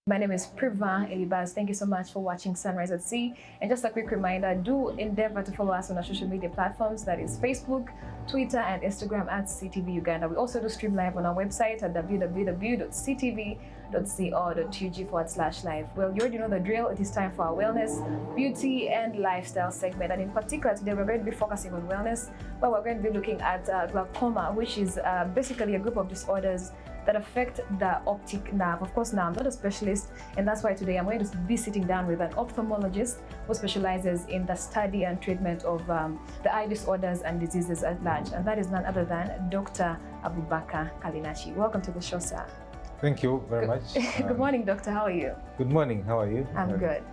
My name is Priva Elibas. Thank you so much for watching Sunrise at Sea. And just a quick reminder, do endeavor to follow us on our social media platforms. That is Facebook, Twitter, and Instagram at CTV Uganda. We also do stream live on our website at www.ctv.co.ug/live. Well, you already know the drill. It is time for our wellness, beauty, and lifestyle segment. And in particular, today we're going to be focusing on wellness, but we're going to be looking at glaucoma, which is basically a group of disorders that affect the optic nerve. Of course, now I'm not a specialist, and that's why today I'm going to be sitting down with an ophthalmologist who specializes in the study and treatment of the eye disorders and diseases at large, and that is none other than Dr. Abubakar Kalinachi. Welcome to the show, sir. Thank you very much. Good morning, doctor. How are you? Good morning. How are you? I'm good.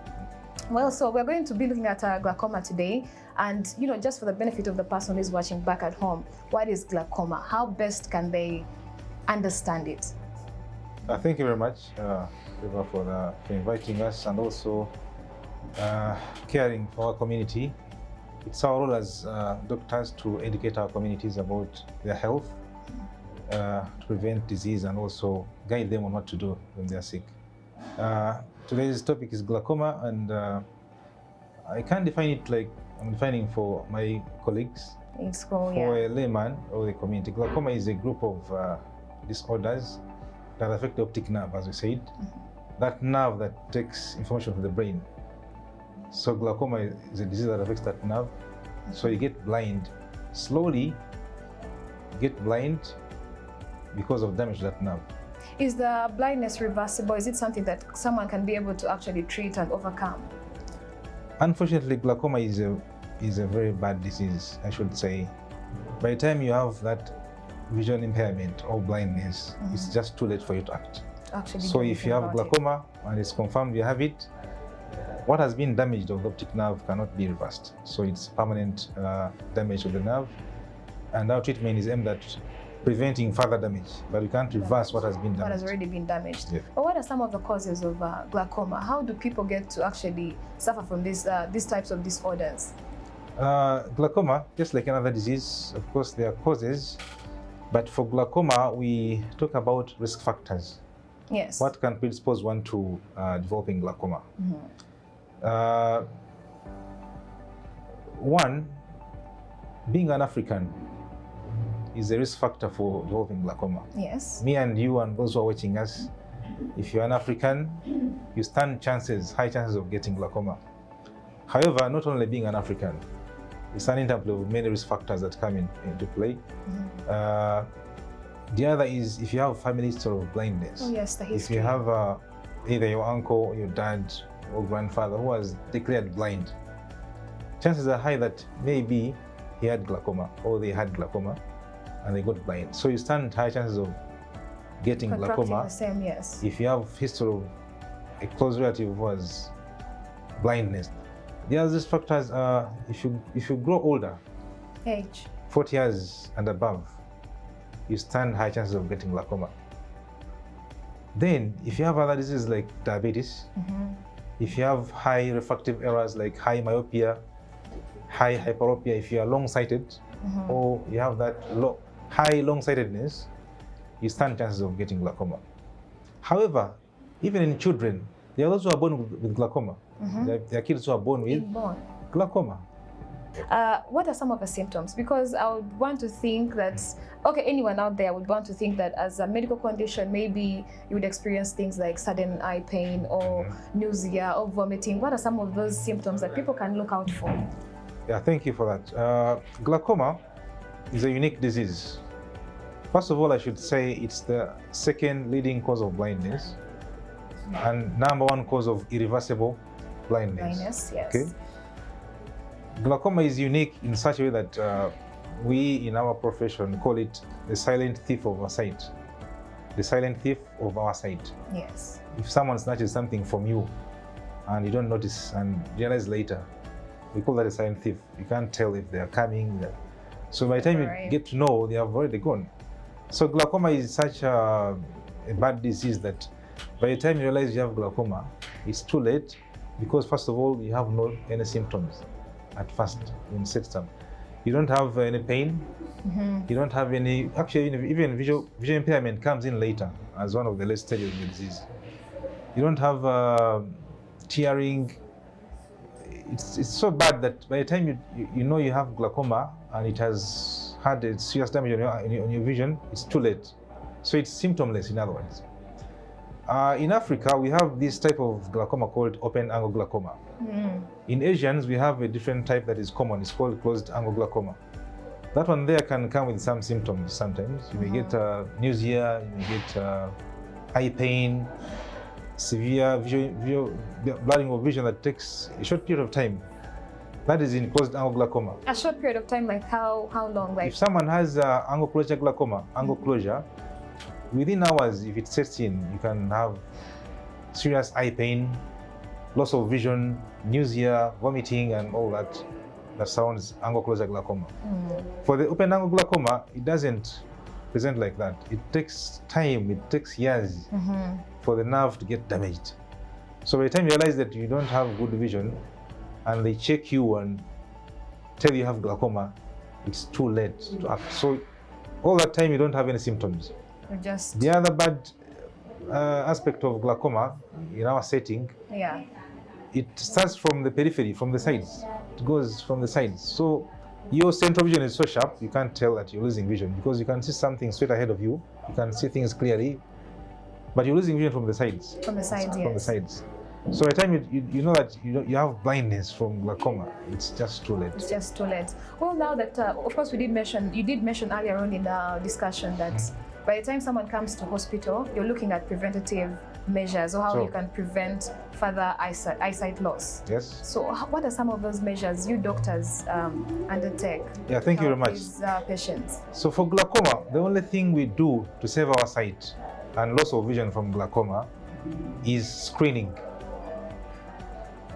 Well, so we're going to be looking at glaucoma today, and just for the benefit of the person who's watching back at home, what is glaucoma? How best can they understand it? Thank you very much, Eva, for inviting us and also caring for our community. It's our role as doctors to educate our communities about their health, to prevent disease and also guide them on what to do when they are sick. Today's topic is glaucoma, and I can't define it like I'm defining for my colleagues. In school, for a layman or the community. Glaucoma is a group of disorders that affect the optic nerve, as we said. That nerve that takes information from the brain. So glaucoma is a disease that affects that nerve. So you get blind. Slowly get blind because of damage to that nerve. Is the blindness reversible? Is it something that someone can be able to actually treat and overcome? Unfortunately, glaucoma is a very bad disease, I should say. By the time you have that vision impairment or blindness, it's just too late for you to act. So if you have glaucoma and it's confirmed you have it, what has been damaged of the optic nerve cannot be reversed. So it's permanent damage of the nerve, and our treatment is aimed at preventing further damage, but we can't reverse what has been damaged. What has already been damaged. Yeah. But what are some of the causes of glaucoma? How do people get to actually suffer from these types of disorders? Glaucoma, just like another disease, of course there are causes, but for glaucoma we talk about risk factors. Yes. What can predispose one to developing glaucoma? One, being an African is a risk factor for developing glaucoma. Yes. Me and you and those who are watching us, if you're an African, you stand high chances of getting glaucoma. However, not only being an African, it's an interplay of many risk factors that come into play. The other is if you have family history of blindness. Oh yes, the history. If you have either your uncle, your dad, or grandfather who was declared blind, chances are high that maybe he had glaucoma or they had glaucoma and they got blind. So you stand high chances of getting glaucoma. The same, yes. If you have history of a close relative who has blindness. The other risk factors are if you grow older, age, 40 years and above, you stand high chances of getting glaucoma. Then, if you have other diseases like diabetes, if you have high refractive errors like high myopia, high hyperopia, if you are long-sighted, or you have that high long-sightedness, you stand chances of getting glaucoma. However, even in children, there are those who are born with glaucoma. There are kids who are born with glaucoma. What are some of the symptoms? Because I would want to think that, anyone out there would want to think that as a medical condition, maybe you would experience things like sudden eye pain or nausea or vomiting. What are some of those symptoms that people can look out for? Yeah, thank you for that. Glaucoma is a unique disease. First of all, I should say it's the second leading cause of blindness and #1 cause of irreversible blindness. Blindness, yes. Okay? Glaucoma is unique in such a way that we in our profession call it the silent thief of our sight. The silent thief of our sight. Yes. If someone snatches something from you and you don't notice and realize later, we call that a silent thief. You can't tell if they are coming. So by the time you get to know, they have already gone. So glaucoma is such a bad disease that by the time you realize you have glaucoma, it's too late because first of all, you have any symptoms at first in system. You don't have any pain. You don't have any, actually even visual impairment comes in later as one of the late stages of the disease. You don't have tearing. It's so bad that by the time you know you have glaucoma and it has had a serious damage on your vision, it's too late. So it's symptomless, in other words. In Africa, we have this type of glaucoma called open angle glaucoma. In Asians, we have a different type that is common. It's called closed angle glaucoma. That one there can come with some symptoms sometimes. You may get nausea, you may get eye pain, severe blurring of vision that takes a short period of time. That is in closed angle glaucoma. A short period of time, like how long? Like if someone has angle closure glaucoma, angle closure, within hours, if it sets in, you can have serious eye pain, loss of vision, nausea, vomiting, and all that. That sounds angle closure glaucoma. For the open angle glaucoma, it doesn't present like that. It takes time, it takes years for the nerve to get damaged. So by the time you realize that you don't have good vision and they check you and tell you have glaucoma, it's too late to act. So all that time you don't have any symptoms. The other bad aspect of glaucoma in our setting, it starts from the periphery, from the sides. It goes from the sides. So your central vision is so sharp, you can't tell that you're losing vision because you can see something straight ahead of you. You can see things clearly, but you're losing vision from the sides. From the sides, From the sides. So by the time you know that you have blindness from glaucoma, it's just too late. It's just too late. Well, now that, of course, you did mention earlier on in our discussion that by the time someone comes to hospital, you're looking at preventative measures or how you can prevent further eyesight loss. Yes. So what are some of those measures you doctors undertake? Yeah, thank you very much. These patients. So for glaucoma, the only thing we do to save our sight and loss of vision from glaucoma is screening.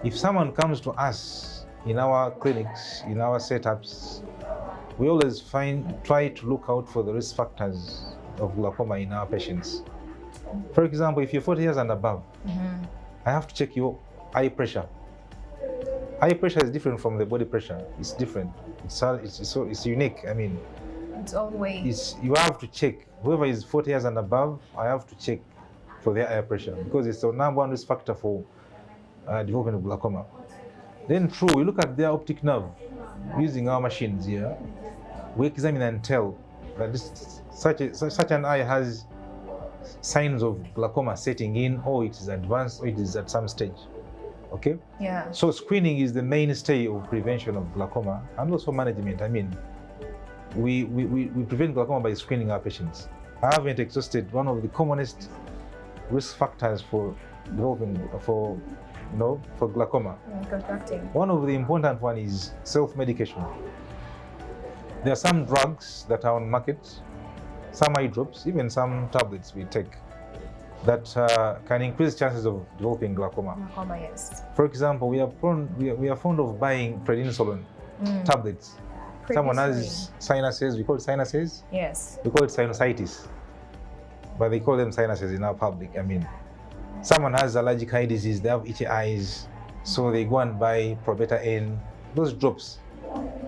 If someone comes to us in our clinics, in our setups, we always try to look out for the risk factors of glaucoma in our patients. For example, if you're 40 years and above, I have to check your eye pressure. Eye pressure is different from the body pressure. It's different. It's unique. I mean, its own way. You have to check. Whoever is 40 years and above, I have to check for their eye pressure because it's the #1 risk factor for development of glaucoma. Then we look at their optic nerve using our machines here. We examine and tell that such an eye has signs of glaucoma setting in, or it is advanced, or it is at some stage. Okay? Yeah. So screening is the mainstay of prevention of glaucoma and also management. I mean, we prevent glaucoma by screening our patients. I haven't exhausted one of the commonest risk factors for developing for glaucoma. Contracting. One of the important one is self-medication. There are some drugs that are on market, some eye drops, even some tablets we take that can increase chances of developing glaucoma. Glaucoma, yes. For example, we are fond of buying prednisolone tablets. Someone has sinuses, we call it sinuses. Yes. We call it sinusitis, but they call them sinuses in our public. I mean, someone has allergic eye disease, they have itchy eyes, so they go and buy Probeta N, those drops.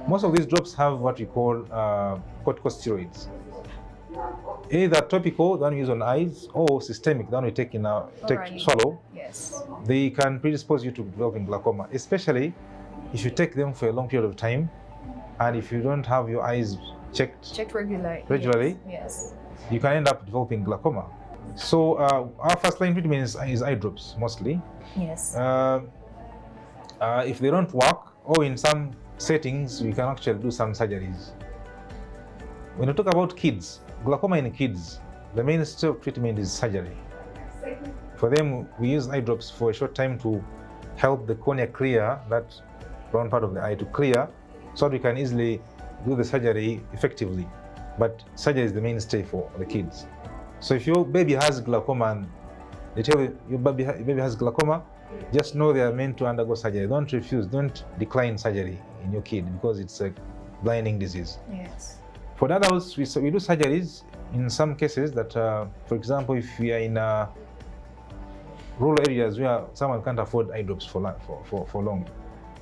Most of these drops have what we call corticosteroids. Either topical, the one we use on eyes, or systemic, the one we take swallow. Yes. They can predispose you to developing glaucoma, especially if you take them for a long period of time, and if you don't have your eyes checked regularly, yes, you can end up developing glaucoma. So our first line treatment is eye drops mostly. Yes. If they don't work, or in some settings, we can actually do some surgeries. When we talk about kids, glaucoma in kids, the mainstay of treatment is surgery. For them, we use eye drops for a short time to help the cornea clear, that brown part of the eye to clear, so that we can easily do the surgery effectively. But surgery is the mainstay for the kids. So if your baby has glaucoma and they tell you your baby has glaucoma, just know they are meant to undergo surgery. Don't refuse, don't decline surgery in your kid because it's a blinding disease. Yes. For the adults, we do surgeries in some cases that, for example, if we are in rural areas where someone can't afford eye drops for long,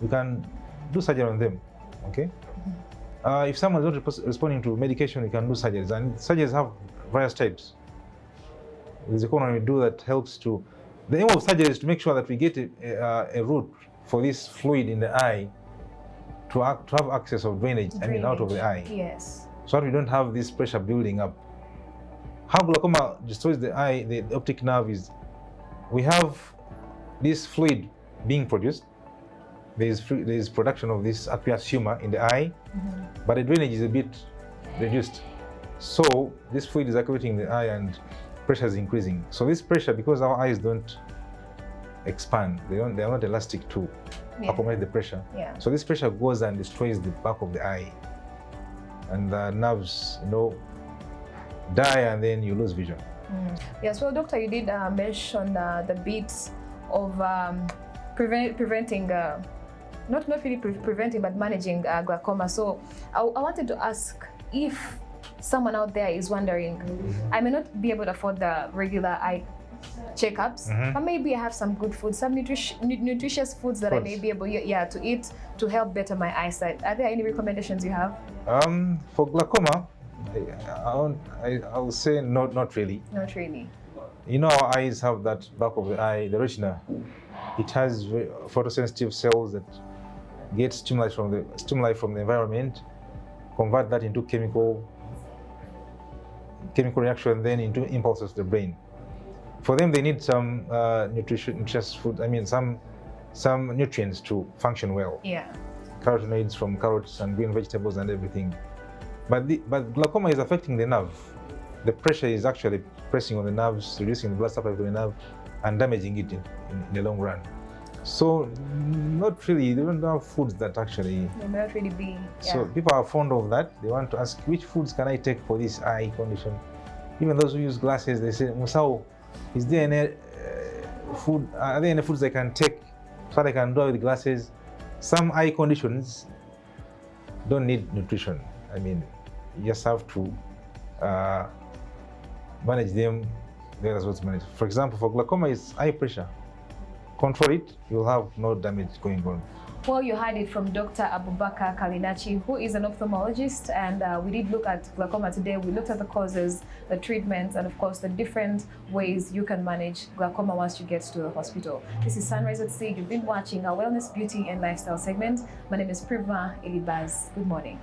we can do surgery on them. Okay. If someone is not responding to medication, we can do surgeries, and surgeries have various types. There's a one we do that helps to The aim of surgery is to make sure that we get a route for this fluid in the eye to have access of drainage, out of the eye. Yes. So that we don't have this pressure building up. How glaucoma destroys the eye, the optic nerve, is we have this fluid being produced. There is production of this aqueous humor in the eye, but the drainage is a bit reduced. So this fluid is accumulating in the eye and pressure is increasing. So this pressure, because our eyes don't expand, they are not elastic to accommodate the pressure. Yeah. So this pressure goes and destroys the back of the eye, and the nerves, die, and then you lose vision. Yes. Well, doctor, you did mention the bits of preventing, not really preventing, but managing glaucoma. So I wanted to ask, if someone out there is wondering, I may not be able to afford the regular eye checkups, but maybe I have some good foods, some nutritious foods that I may be able to eat to help better my eyesight. Are there any recommendations you have? For glaucoma, I will say not really. Not really. Our eyes have that back of the eye, the retina. It has photosensitive cells that get stimuli from the environment, convert that into chemical reaction, then into impulses to the brain. For them, they need some nutritious food. Some nutrients to function well. Yeah. Carotenoids from carrots and green vegetables and everything. But glaucoma is affecting the nerve. The pressure is actually pressing on the nerves, reducing the blood supply to the nerve, and damaging it in the long run. So, not really. They don't have foods that actually. They may not really be. Yeah. So people are fond of that. They want to ask, which foods can I take for this eye condition? Even those who use glasses, they say, Musao, is there any food? Are there any foods I can take so that I can do with glasses? Some eye conditions don't need nutrition. You just have to manage them. That's what's managed. For example, for glaucoma, it's eye pressure. Control it, you'll have no damage going on. Well, you heard it from Dr. Abubakar Kalinachi, who is an ophthalmologist, and we did look at glaucoma today. We looked at the causes, the treatments, and of course the different ways you can manage glaucoma once you get to the hospital. This is Sunrise at Sea. You've been watching our Wellness, Beauty and Lifestyle segment. My name is Privma Elibaz. Good morning.